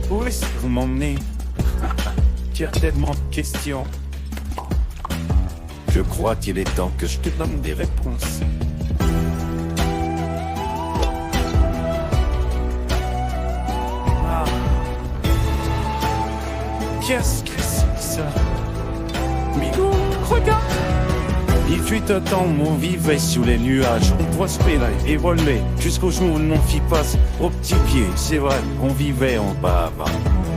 Où est-ce que vous m'emmenez? Tu as tellement de questions. Je crois qu'il est temps que je te donne des réponses. Ah. Qu'est-ce que c'est ça? Migo, regarde! Il fut un temps où on vivait sous les nuages, on prospérait et volait, jusqu'au jour où l'on fit face aux petits pieds. C'est vrai, on vivait en bas avant.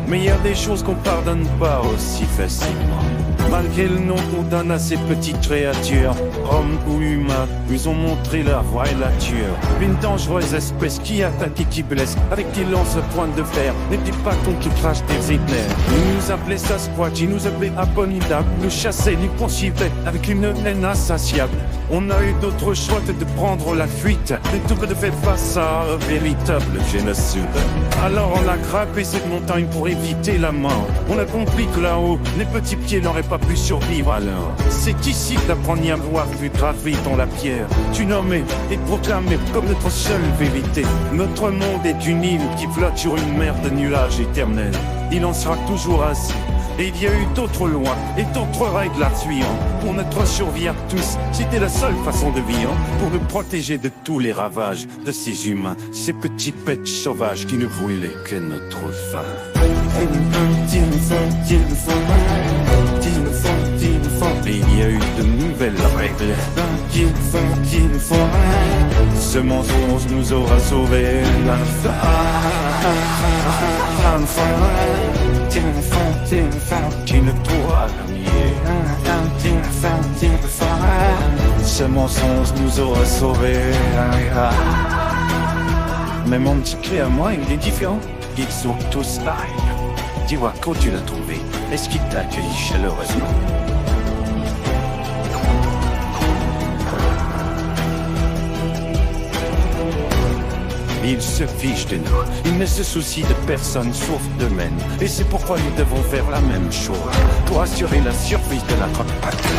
Mais il y a des choses qu'on pardonne pas aussi facilement. Malgré le nom qu'on donne à ces petites créatures, hommes ou humains, ils ont montré leur vraie nature. Une dangereuse espèce qui attaque et qui blesse, avec des lances à pointe de fer, des petits bâtons qui crachent des éclairs. Ils nous appelaient Sasquatch, ils nous appelaient abominables, nous chassaient, nous poursuivaient avec une haine insatiable. On a eu d'autres choix que de prendre la fuite, plutôt que de faire face à un véritable génocide. Alors on a grimpé cette montagne pour éviter la mort. On a compris que là-haut, les petits pieds n'auraient pas pu survivre alors. C'est ici que la première voix fut gravée dans la pierre, tu nommé et proclamé comme notre seule vérité. Notre monde est une île qui flotte sur une mer de nuages éternels. Il en sera toujours ainsi. Et il y a eu d'autres lois et d'autres règles à suivre. Pour notre survie à tous, c'était la seule façon de vivre, pour nous protéger de tous les ravages de ces humains, ces petits bêtes sauvages qui ne voulaient que notre fin. Et il y a eu de nouvelles règles. Ce mensonge nous aura sauvés. Tu ne pourras le nier. Ce mensonge nous aura sauvés. Mais mon petit clé à moi, il est différent. Ils sont tous pareils. Dis-moi, quand tu l'as trouvé, est-ce qu'il t'a accueilli chaleureusement? Ils se fichent de nous, ils ne se soucient de personne sauf d'eux-mêmes. Et c'est pourquoi nous devons faire la même chose, pour assurer la survie de notre patrie.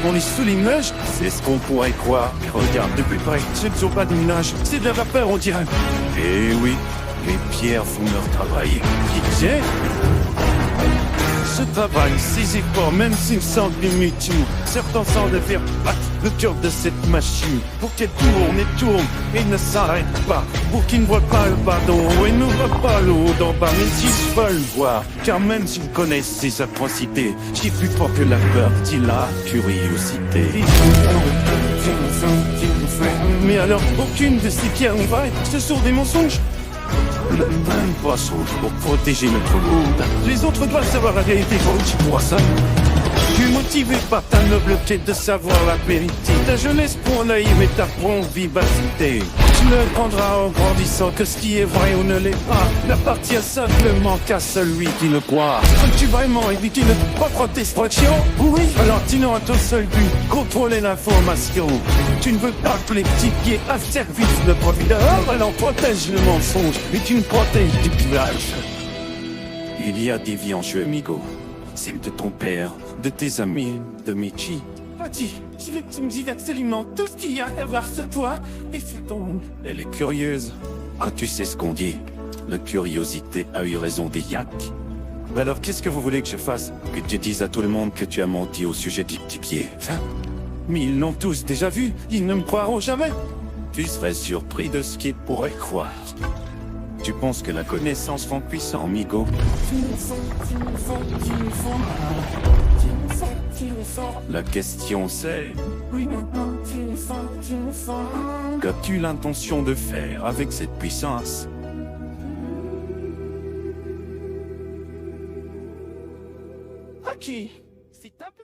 On est sous les nuages, c'est ce qu'on pourrait croire. Mais regarde de plus près, ce ne sont pas des nuages, c'est de la vapeur on dirait. Eh oui, les pierres font leur travail. Qui sait? Ce travail, ces efforts, même s'ils semblent inutiles, certains semblent de faire battre le cœur de cette machine, pour qu'elle tourne et tourne et ne s'arrête pas, pour qu'ils ne voient pas le bas d'en haut et ne voient pas le haut d'en bas, mais s'ils veulent voir, car même s'ils connaissent ces atrocités, j'ai plus fort que la peur, dit la curiosité. Mais alors, aucune de ces pierres n'est vraie, ce sont des mensonges. Un poisson pour protéger notre monde. Les autres doivent savoir la vérité, quand tu vois ça. Tu es motivé par ta noble quête de savoir la vérité. Ta jeunesse pour naïve et ta prompte vivacité. Tu ne prendras en grandissant que ce qui est vrai ou ne l'est pas n'appartient simplement qu'à celui qui le croit. Veux-tu vraiment éviter notre propre destruction? Oui. Alors tu n'auras ton seul but, contrôler l'information. Tu ne veux pas que les petits pieds asservissent le provideur. Alors protège le mensonge et tu me protèges du pillage. Il y a des vies en jeu, amigo. Celle de ton père, de tes amis, de Michi. Vas-y, tu me dis absolument tout ce qu'il y a à voir sur toi et c'est ton monde. Elle est curieuse. Ah, tu sais ce qu'on dit. La curiosité a eu raison des yaks. Alors qu'est-ce que vous voulez que je fasse? Que tu dises à tout le monde que tu as menti au sujet des petits pieds, hein? Mais ils l'ont tous déjà vu, ils ne me croiront jamais. Tu serais surpris de ce qu'ils pourraient croire. Tu penses que la connaissance rend puissant, amigo? La question c'est... Qu'as-tu l'intention de faire avec cette puissance? Ok, c'est un peu...